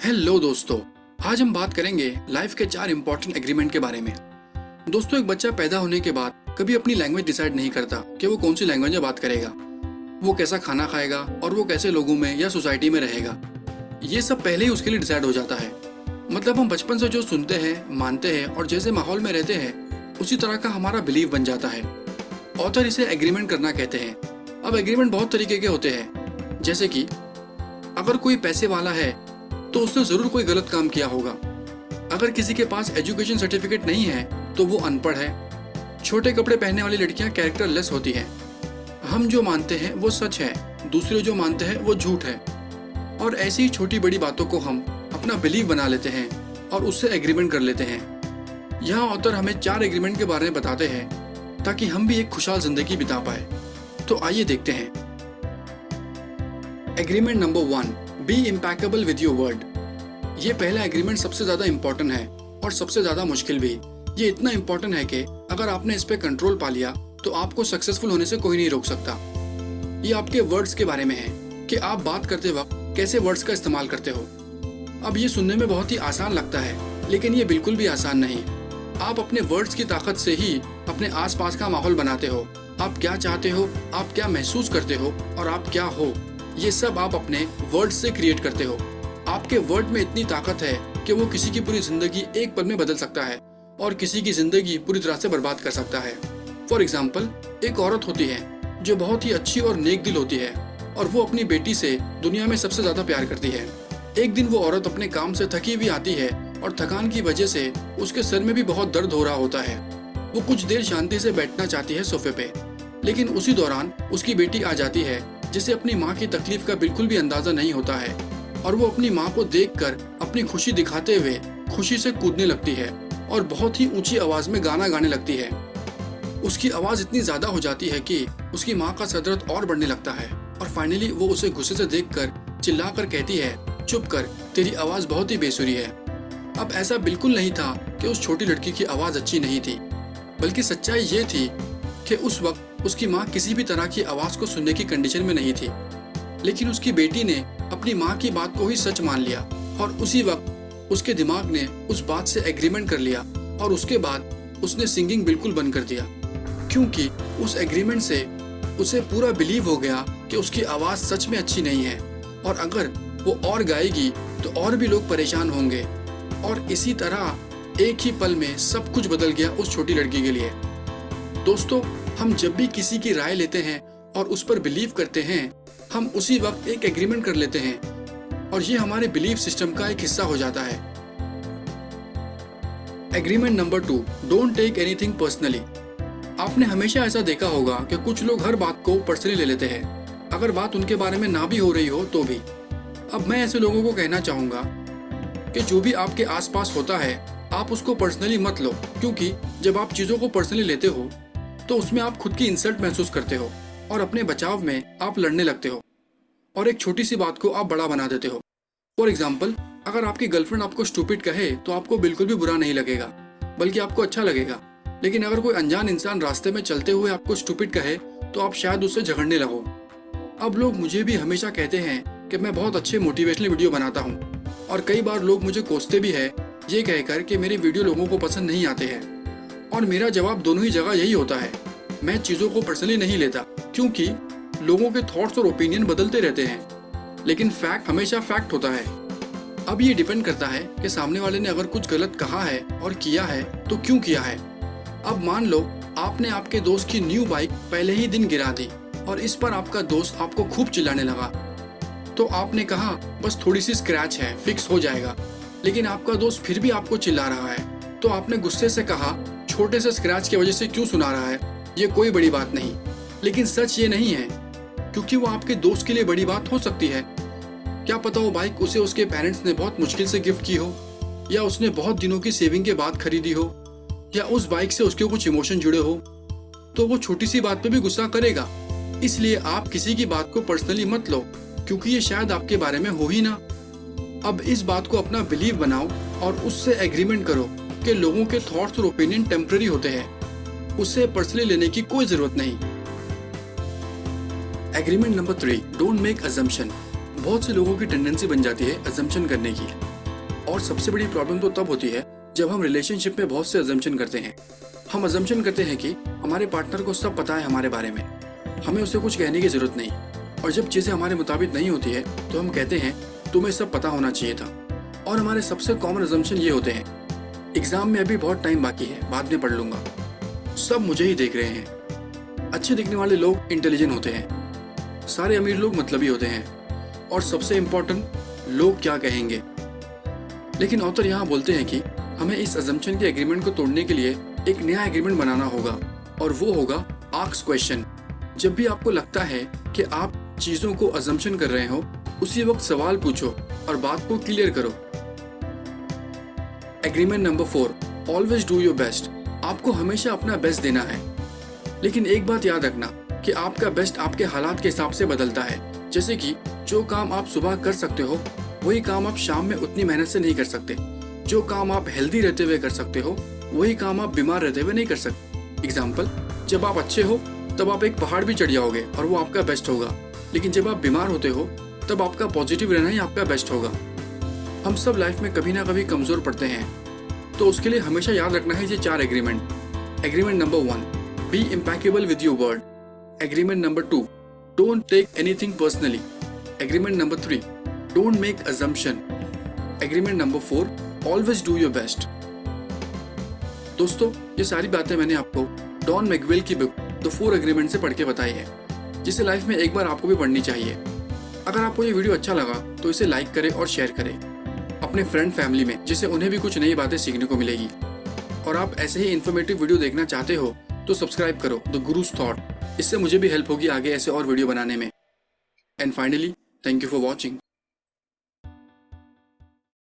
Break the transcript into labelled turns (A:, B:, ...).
A: Hello दोस्तों, आज हम बात करेंगे लाइफ के 4 इम्पोर्टेंट एग्रीमेंट के बारे में। दोस्तों, एक बच्चा पैदा होने के बाद कभी अपनी लैंग्वेज डिसाइड नहीं करता कि वो कौन सी लैंग्वेज में बात करेगा, वो कैसा खाना खाएगा और वो कैसे लोगों में या सोसाइटी में रहेगा। ये सब पहले ही उसके लिए डिसाइड हो जाता है। मतलब हम बचपन से जो सुनते हैं, मानते हैं और जैसे माहौल में रहते हैं उसी तरह का हमारा बिलीव बन जाता है। ऑथर इसे एग्रीमेंट करना कहते हैं। अब एग्रीमेंट बहुत तरीके के होते हैं, जैसे कि अगर कोई पैसे वाला है तो उसने जरूर कोई गलत काम किया होगा। अगर किसी के पास एजुकेशन सर्टिफिकेट नहीं है तो वो अनपढ़ है। छोटे कपड़े पहनने वाली लड़कियां कैरेक्टरलेस होती हैं। हम जो मानते हैं वो सच है, दूसरे जो मानते हैं वो झूठ है। और ऐसी छोटी बड़ी बातों को हम अपना बिलीव बना लेते हैं और उससे एग्रीमेंट कर लेते हैं। यहाँ ऑथर हमें 4 एग्रीमेंट के बारे में बताते हैं ताकि हम भी एक खुशहाल जिंदगी बिता पाए। तो आइए देखते हैं। Agreement number 1, be impeccable with your word. ये पहला एग्रीमेंट सबसे ज्यादा इम्पोर्टेंट है और सबसे ज्यादा मुश्किल भी। ये इतना इम्पोर्टेंट है कि अगर आपने इस पे कंट्रोल पा लिया तो आपको सक्सेसफुल होने से कोई नहीं रोक सकता। ये आपके वर्ड्स के बारे में है कि आप बात करते वक्त कैसे वर्ड्स का इस्तेमाल करते हो। अब ये सुनने में बहुत ही आसान लगता है, लेकिन ये बिल्कुल भी आसान नहीं। आप अपने वर्ड्स की ताकत से ही अपने आसपास का माहौल बनाते हो। आप क्या चाहते हो, आप क्या महसूस करते हो और आप क्या हो, ये सब आप अपने वर्ड्स से क्रिएट करते हो। आपके वर्ड में इतनी ताकत है कि वो किसी की पूरी जिंदगी एक पल में बदल सकता है और किसी की जिंदगी पूरी तरह से बर्बाद कर सकता है। फॉर एग्जाम्पल, एक औरत होती है जो बहुत ही अच्छी और नेक दिल होती है और वो अपनी बेटी से दुनिया में सबसे ज्यादा प्यार करती है। एक दिन वो औरत अपने काम से थकी हुई आती है और थकान की वजह से उसके सर में भी बहुत दर्द हो रहा होता है। वो कुछ देर शांति से बैठना चाहती है सोफे पे, लेकिन उसी दौरान उसकी बेटी आ जाती है जिसे अपनी माँ की तकलीफ का बिल्कुल भी अंदाजा नहीं होता है और वो अपनी माँ को देखकर अपनी खुशी दिखाते हुए खुशी से कूदने लगती है और बहुत ही ऊंची आवाज में गाना गाने लगती है। उसकी आवाज इतनी ज्यादा हो जाती है कि उसकी माँ का सर दर्द और बढ़ने लगता है और फाइनली वो उसे गुस्से से देखकर चिल्लाकर कहती है, चुप कर, तेरी आवाज बहुत ही बेसुरी है। अब ऐसा बिल्कुल नहीं था कि उस छोटी लड़की की आवाज अच्छी नहीं थी, बल्कि सच्चाई ये थी कि उस वक्त उसकी माँ किसी भी तरह की आवाज को सुनने की कंडीशन में नहीं थी। लेकिन उसकी बेटी ने अपनी माँ की बात को ही सच मान लिया और उसी वक्त उसके दिमाग ने उस बात से एग्रीमेंट कर लिया और उसके बाद उसने सिंगिंग बिल्कुल बंद कर दिया, क्योंकि उस एग्रीमेंट से उसे पूरा बिलीव हो गया कि उसकी आवाज सच में अच्छी नहीं है और अगर वो और गाएगी तो और भी लोग परेशान होंगे। और इसी तरह एक ही पल में सब कुछ बदल गया उस छोटी लड़की के लिए। दोस्तों, हम जब भी किसी की राय लेते हैं और उस पर बिलीव करते हैं, हम उसी वक्त एक एग्रीमेंट कर लेते हैं और ये हमारे बिलीफ सिस्टम का एक हिस्सा हो जाता है। Agreement number 2, don't take anything personally. आपने हमेशा ऐसा देखा होगा कि कुछ लोग हर बात को पर्सनली ले लेते हैं, अगर बात उनके बारे में ना भी हो रही हो तो भी। अब मैं ऐसे लोगों को कहना चाहूंगा कि जो भी आपके आसपास होता है आप उसको पर्सनली मत लो, क्योंकि जब आप चीजों को पर्सनली लेते हो तो उसमें आप खुद की इंसल्ट महसूस करते हो और अपने बचाव में आप लड़ने लगते हो और एक छोटी सी बात को आप बड़ा बना देते हो। फॉर एग्जाम्पल, अगर आपकी गर्लफ्रेंड आपको स्टूपिड कहे तो आपको बिल्कुल भी बुरा नहीं लगेगा, बल्कि आपको अच्छा लगेगा। लेकिन अगर कोई अनजान इंसान रास्ते में चलते हुए आपको स्टूपिड कहे तो आप शायद उससे झगड़ने लगो। अब लोग मुझे भी हमेशा कहते हैं कि मैं बहुत अच्छे मोटिवेशनल वीडियो बनाता हूँ और कई बार लोग मुझे कोसते भी है ये कहकर कि मेरे वीडियो लोगों को पसंद नहीं आते हैं। और मेरा जवाब दोनों ही जगह यही होता है, मैं चीज़ों को पर्सनली नहीं लेता, क्योंकि लोगों के थॉट्स और ओपिनियन बदलते रहते हैं, लेकिन फैक्ट हमेशा फैक्ट होता है। अब ये डिपेंड करता है कि सामने वाले ने अगर कुछ गलत कहा है और किया है तो क्यों किया है। अब मान लो आपने आपके दोस्त की न्यू बाइक पहले ही दिन गिरा दी और इस पर आपका दोस्त आपको खूब चिल्लाने लगा, तो आपने कहा बस थोड़ी सी स्क्रैच है, फिक्स हो जाएगा। लेकिन आपका दोस्त फिर भी आपको चिल्ला रहा है, तो आपने गुस्से से कहा, छोटे से स्क्रैच की वजह से क्यों सुना रहा है, ये कोई बड़ी बात नहीं। लेकिन सच ये नहीं है, क्योंकि वो आपके दोस्त के लिए बड़ी बात हो सकती है। क्या पता वो बाइक उसे उसके पेरेंट्स ने बहुत मुश्किल से गिफ्ट की हो, या उसने बहुत दिनों की सेविंग के बाद खरीदी हो, या उस बाइक से उसके कुछ इमोशन जुड़े हो, तो वो छोटी सी बात पे भी गुस्सा करेगा। इसलिए आप किसी की बात को पर्सनली मत लो, क्योंकि ये शायद आपके बारे में हो ही ना। अब इस बात को अपना बिलीव बनाओ और उससे एग्रीमेंट करो कि लोगों के थॉट्स और ओपिनियन टेम्पररी होते हैं, उससे पर्सनली लेने की कोई जरूरत नहीं। Agreement number 3, don't make assumption. बहुत से लोगों की टेंडेंसी बन जाती है अजम्पशन करने की। और सबसे बड़ी प्रॉब्लम तो तब होती है जब हम रिलेशनशिप में बहुत से अजम्पशन करते हैं। हम अजम्पशन करते हैं कि हमारे पार्टनर को सब पता है हमारे बारे में, हमें उसे कुछ कहने की जरूरत नहीं। और जब चीज़ें हमारे मुताबिक नहीं होती है तो हम कहते हैं तुम्हें सब पता होना चाहिए था। और हमारे सबसे कॉमन अजम्पशन ये होते हैं, एग्जाम में अभी बहुत टाइम बाकी है, बाद में पढ़ लूंगा, सब मुझे ही देख रहे हैं। अच्छे दिखने वाले लोग इंटेलिजेंट होते हैं, सारे अमीर लोग मतलबी होते हैं, और सबसे इम्पोर्टेंट, लोग क्या कहेंगे। लेकिन ऑथर यहाँ बोलते हैं कि हमें इस अजम्पशन के एग्रीमेंट को तोड़ने के लिए एक नया एग्रीमेंट बनाना होगा, और वो होगा आस्क क्वेश्चन। जब भी आपको लगता है कि आप चीज़ों को अजम्पशन कर रहे हो, उसी वक्त सवाल पूछो और बात को क्लियर करो। Agreement number 4, always do your best. आपको हमेशा अपना बेस्ट देना है, लेकिन एक बात याद रखना कि आपका बेस्ट आपके हालात के हिसाब से बदलता है। जैसे कि जो काम आप सुबह कर सकते हो वही काम आप शाम में उतनी मेहनत से नहीं कर सकते। जो काम आप हेल्दी रहते हुए कर सकते हो वही काम आप बीमार रहते हुए नहीं कर सकते। एग्जाम्पल, जब आप अच्छे हो तब आप एक पहाड़ भी चढ़ जाओगे और वो आपका बेस्ट होगा, लेकिन जब आप बीमार होते हो तब आपका पॉजिटिव रहना ही आपका बेस्ट होगा। हम सब लाइफ में कभी ना कभी कमजोर पड़ते हैं, तो उसके लिए हमेशा याद रखना है ये 4 agreement. Agreement number 1, be impeccable with your word. Agreement number 2, don't take anything personally. Agreement number 3, don't make assumption. Agreement number 4, always do your best. दोस्तों, ये सारी बातें मैंने आपको डॉन मैकवेल की बुक द 4 एग्रीमेंट से पढ़ के बताई है, जिसे लाइफ में एक बार आपको भी पढ़नी चाहिए। अगर आपको ये वीडियो अच्छा लगा तो इसे लाइक करें और शेयर करें अपने फ्रेंड फैमिली में, जिससे उन्हें भी कुछ नई बातें सीखने को मिलेगी। और आप ऐसे ही इन्फॉर्मेटिव वीडियो देखना चाहते हो तो सब्सक्राइब करो द गुरुज थॉट। इससे मुझे भी हेल्प होगी आगे ऐसे और वीडियो बनाने में। And finally, thank you for watching.